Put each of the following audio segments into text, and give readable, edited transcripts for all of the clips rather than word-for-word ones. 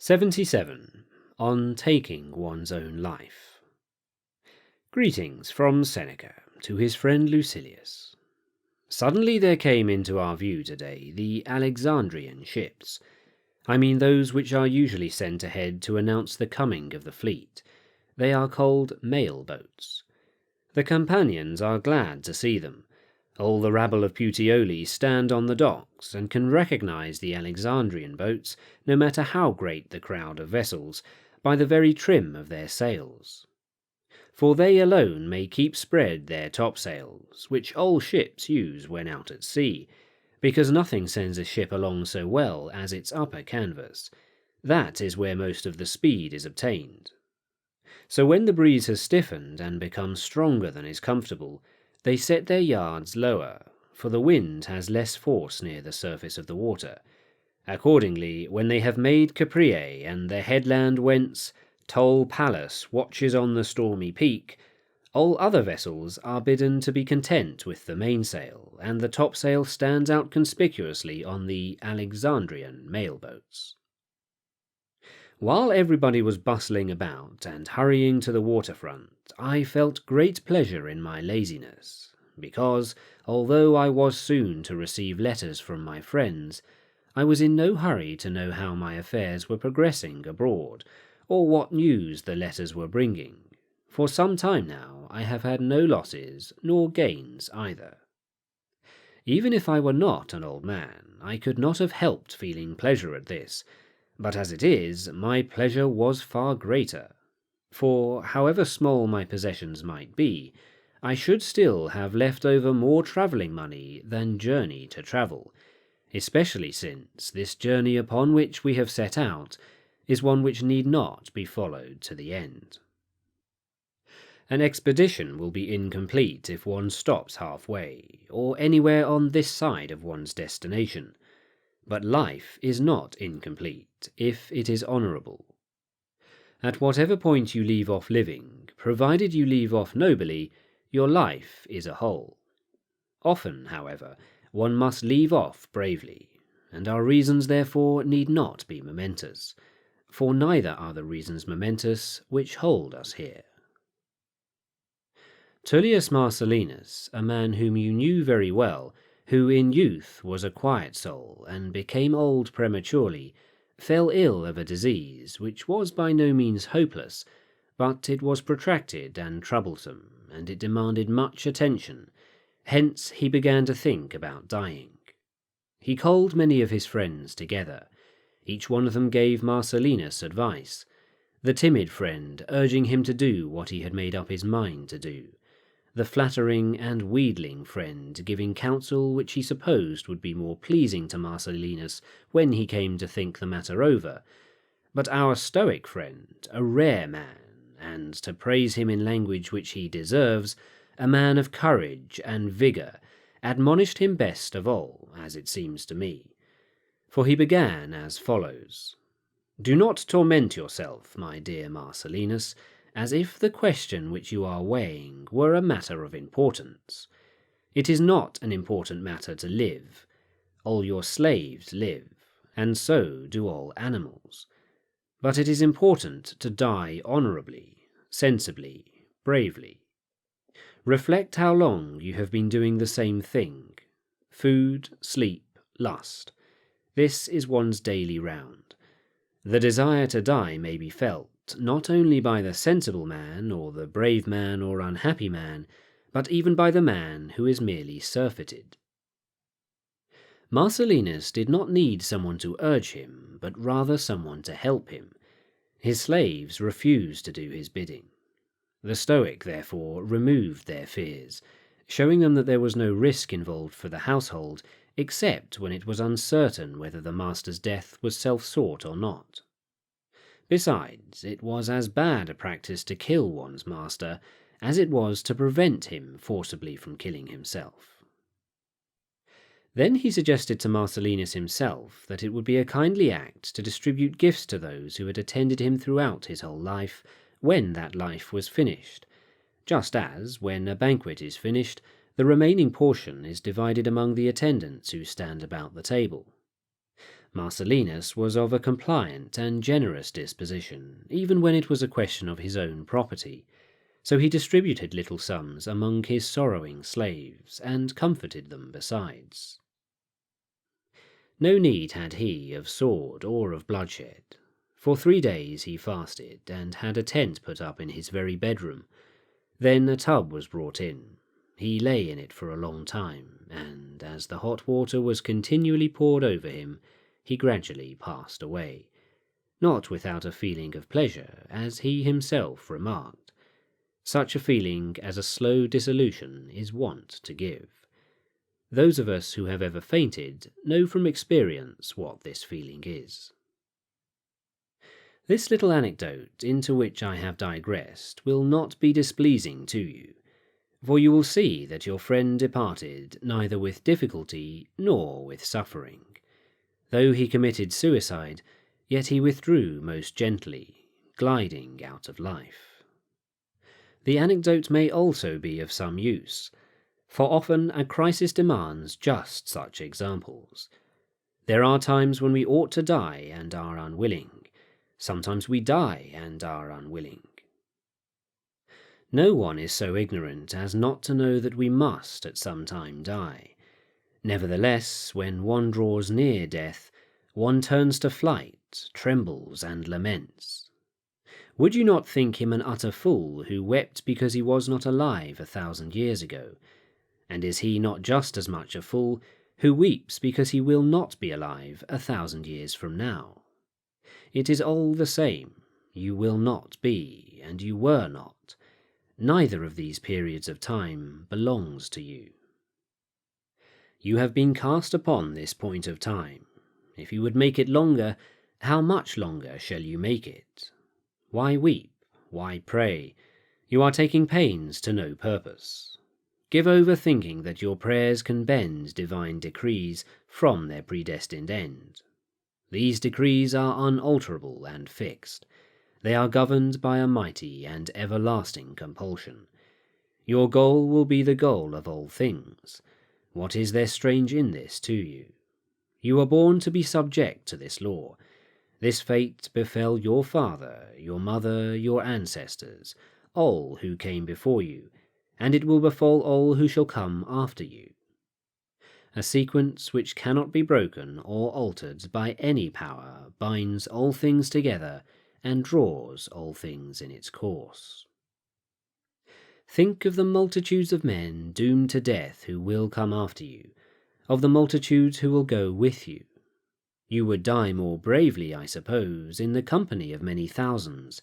77. On taking one's own life. Greetings from Seneca to his friend Lucilius. Suddenly there came into our view today the Alexandrian ships. I mean those which are usually sent ahead to announce the coming of the fleet. They are called mail boats. The companions are glad to see them. All the rabble of Puteoli stand on the docks and can recognize the Alexandrian boats, no matter how great the crowd of vessels, by the very trim of their sails. For they alone may keep spread their topsails, which all ships use when out at sea, because nothing sends a ship along so well as its upper canvas. That is where most of the speed is obtained. So when the breeze has stiffened and become stronger than is comfortable, they set their yards lower, for the wind has less force near the surface of the water. Accordingly, when they have made Capreae and the headland whence Tol Palus watches on the stormy peak, all other vessels are bidden to be content with the mainsail, and the topsail stands out conspicuously on the Alexandrian mail-boats. While everybody was bustling about and hurrying to the waterfront, I felt great pleasure in my laziness, because, although I was soon to receive letters from my friends, I was in no hurry to know how my affairs were progressing abroad, or what news the letters were bringing. For some time now I have had no losses nor gains either. Even if I were not an old man, I could not have helped feeling pleasure at this, but as it is, my pleasure was far greater. For, however small my possessions might be, I should still have left over more travelling money than journey to travel, especially since this journey upon which we have set out is one which need not be followed to the end. An expedition will be incomplete if one stops halfway, or anywhere on this side of one's destination. But life is not incomplete if it is honourable. At whatever point you leave off living, provided you leave off nobly, your life is a whole. Often, however, one must leave off bravely, and our reasons therefore need not be momentous, for neither are the reasons momentous which hold us here. Tullius Marcellinus, a man whom you knew very well, who in youth was a quiet soul and became old prematurely, fell ill of a disease which was by no means hopeless, but it was protracted and troublesome, and it demanded much attention. Hence he began to think about dying. He called many of his friends together. Each one of them gave Marcellinus advice, the timid friend urging him to do what he had made up his mind to do, the flattering and wheedling friend giving counsel which he supposed would be more pleasing to Marcellinus when he came to think the matter over, but our Stoic friend, a rare man, and, to praise him in language which he deserves, a man of courage and vigour, admonished him best of all, as it seems to me. For he began as follows: "Do not torment yourself, my dear Marcellinus, as if the question which you are weighing were a matter of importance. It is not an important matter to live. All your slaves live, and so do all animals. But it is important to die honourably, sensibly, bravely. Reflect how long you have been doing the same thing. Food, sleep, lust. This is one's daily round. The desire to die may be felt, not only by the sensible man, or the brave man, or unhappy man, but even by the man who is merely surfeited." Marcellinus did not need someone to urge him, but rather someone to help him. His slaves refused to do his bidding. The Stoic, therefore, removed their fears, showing them that there was no risk involved for the household, except when it was uncertain whether the master's death was self-sought or not. Besides, it was as bad a practice to kill one's master as it was to prevent him forcibly from killing himself. Then he suggested to Marcellinus himself that it would be a kindly act to distribute gifts to those who had attended him throughout his whole life, when that life was finished, just as, when a banquet is finished, the remaining portion is divided among the attendants who stand about the table. Marcellinus was of a compliant and generous disposition, even when it was a question of his own property, so he distributed little sums among his sorrowing slaves, and comforted them besides. No need had he of sword or of bloodshed. For 3 days he fasted, and had a tent put up in his very bedroom. Then a tub was brought in. He lay in it for a long time, and as the hot water was continually poured over him, he gradually passed away, not without a feeling of pleasure, as he himself remarked, such a feeling as a slow dissolution is wont to give. Those of us who have ever fainted know from experience what this feeling is. This little anecdote into which I have digressed will not be displeasing to you, for you will see that your friend departed neither with difficulty nor with suffering. Though he committed suicide, yet he withdrew most gently, gliding out of life. The anecdote may also be of some use, for often a crisis demands just such examples. There are times when we ought to die and are unwilling. Sometimes we die and are unwilling. No one is so ignorant as not to know that we must at some time die. Nevertheless, when one draws near death, one turns to flight, trembles, and laments. Would you not think him an utter fool who wept because he was not alive 1,000 years ago? And is he not just as much a fool who weeps because he will not be alive 1,000 years from now? It is all the same. You will not be, and you were not. Neither of these periods of time belongs to you. You have been cast upon this point of time. If you would make it longer, how much longer shall you make it? Why weep? Why pray? You are taking pains to no purpose. Give over thinking that your prayers can bend divine decrees from their predestined end. These decrees are unalterable and fixed. They are governed by a mighty and everlasting compulsion. Your goal will be the goal of all things. What is there strange in this to you? You are born to be subject to this law. This fate befell your father, your mother, your ancestors, all who came before you, and it will befall all who shall come after you. A sequence which cannot be broken or altered by any power binds all things together and draws all things in its course. Think of the multitudes of men doomed to death who will come after you, of the multitudes who will go with you. You would die more bravely, I suppose, in the company of many thousands,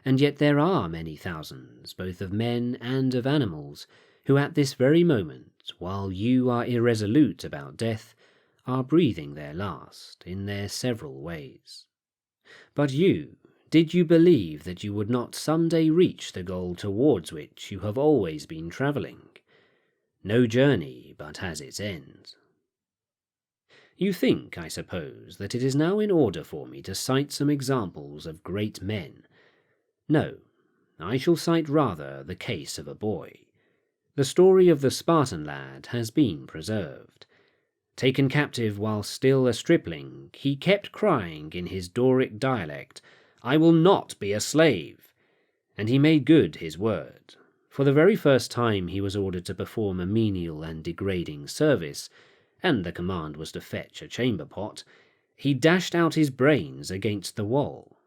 and yet there are many thousands, both of men and of animals, who at this very moment, while you are irresolute about death, are breathing their last in their several ways. But you, did you believe that you would not some day reach the goal towards which you have always been travelling? No journey but has its end. You think, I suppose, that it is now in order for me to cite some examples of great men. No, I shall cite rather the case of a boy. The story of the Spartan lad has been preserved. Taken captive while still a stripling, he kept crying in his Doric dialect, "I will not be a slave!" And he made good his word. For the very first time he was ordered to perform a menial and degrading service, and the command was to fetch a chamber pot, he dashed out his brains against the wall.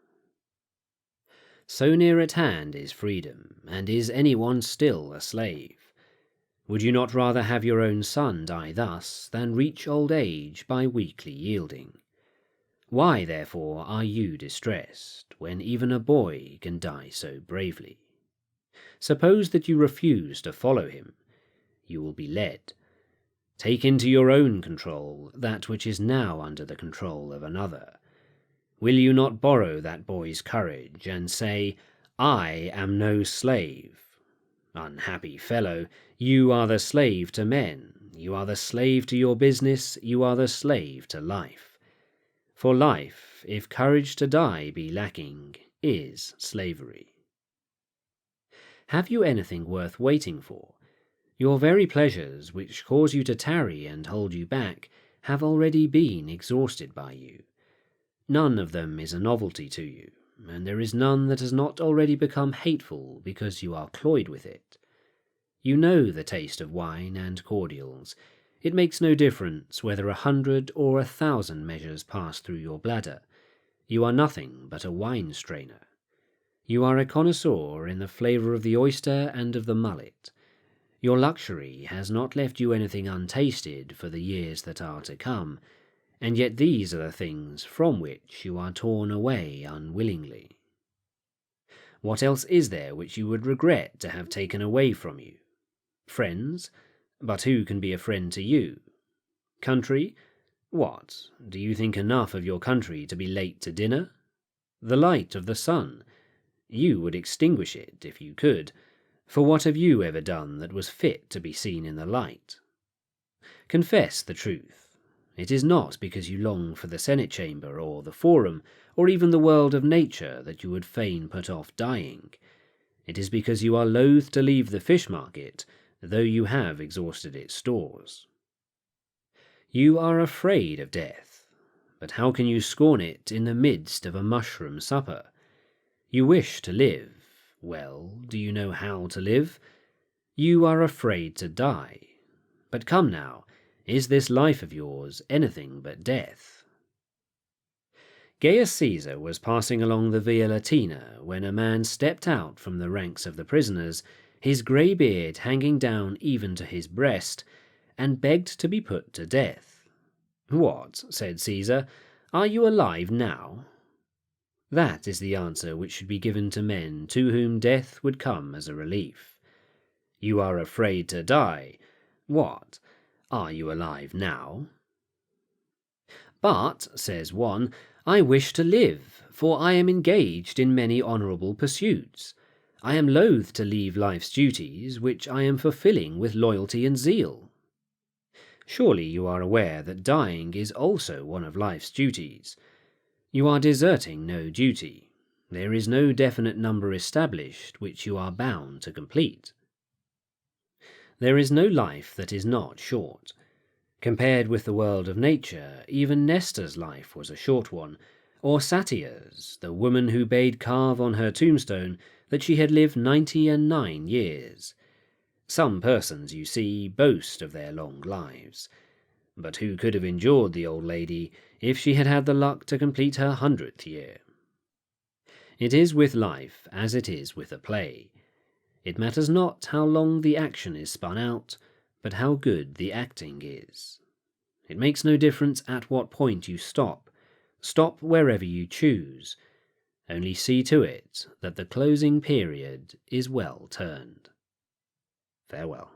So near at hand is freedom, and is anyone still a slave? Would you not rather have your own son die thus, than reach old age by weakly yielding? Why, therefore, are you distressed, when even a boy can die so bravely? Suppose that you refuse to follow him. You will be led. Take into your own control that which is now under the control of another. Will you not borrow that boy's courage, and say, "I am no slave"? Unhappy fellow, you are the slave to men, you are the slave to your business, you are the slave to life. For life, if courage to die be lacking, is slavery. Have you anything worth waiting for? Your very pleasures, which cause you to tarry and hold you back, have already been exhausted by you. None of them is a novelty to you, and there is none that has not already become hateful because you are cloyed with it. You know the taste of wine and cordials. It makes no difference whether 100 or 1,000 measures pass through your bladder. You are nothing but a wine strainer. You are a connoisseur in the flavour of the oyster and of the mullet. Your luxury has not left you anything untasted for the years that are to come, and yet these are the things from which you are torn away unwillingly. What else is there which you would regret to have taken away from you? Friends? But who can be a friend to you? Country? What, do you think enough of your country to be late to dinner? The light of the sun? You would extinguish it if you could, for what have you ever done that was fit to be seen in the light? Confess the truth. It is not because you long for the Senate chamber or the forum, or even the world of nature, that you would fain put off dying. It is because you are loath to leave the fish market, though you have exhausted its stores. You are afraid of death, but how can you scorn it in the midst of a mushroom supper? You wish to live. Well, do you know how to live? You are afraid to die. But come now, is this life of yours anything but death? Gaius Caesar was passing along the Via Latina when a man stepped out from the ranks of the prisoners, his grey beard hanging down even to his breast, and begged to be put to death. "What," said Caesar, "are you alive now?" That is the answer which should be given to men to whom death would come as a relief. You are afraid to die. What, are you alive now? "But," says one, "I wish to live, for I am engaged in many honourable pursuits. I am loath to leave life's duties, which I am fulfilling with loyalty and zeal." Surely you are aware that dying is also one of life's duties. You are deserting no duty. There is no definite number established which you are bound to complete. There is no life that is not short. Compared with the world of nature, even Nestor's life was a short one, or Satyr's, the woman who bade carve on her tombstone that she had lived 99 years. Some persons, you see, boast of their long lives. But who could have endured the old lady if she had had the luck to complete her 100th year? It is with life as it is with a play. It matters not how long the action is spun out, but how good the acting is. It makes no difference at what point you stop. Stop wherever you choose. Only see to it that the closing period is well turned. Farewell.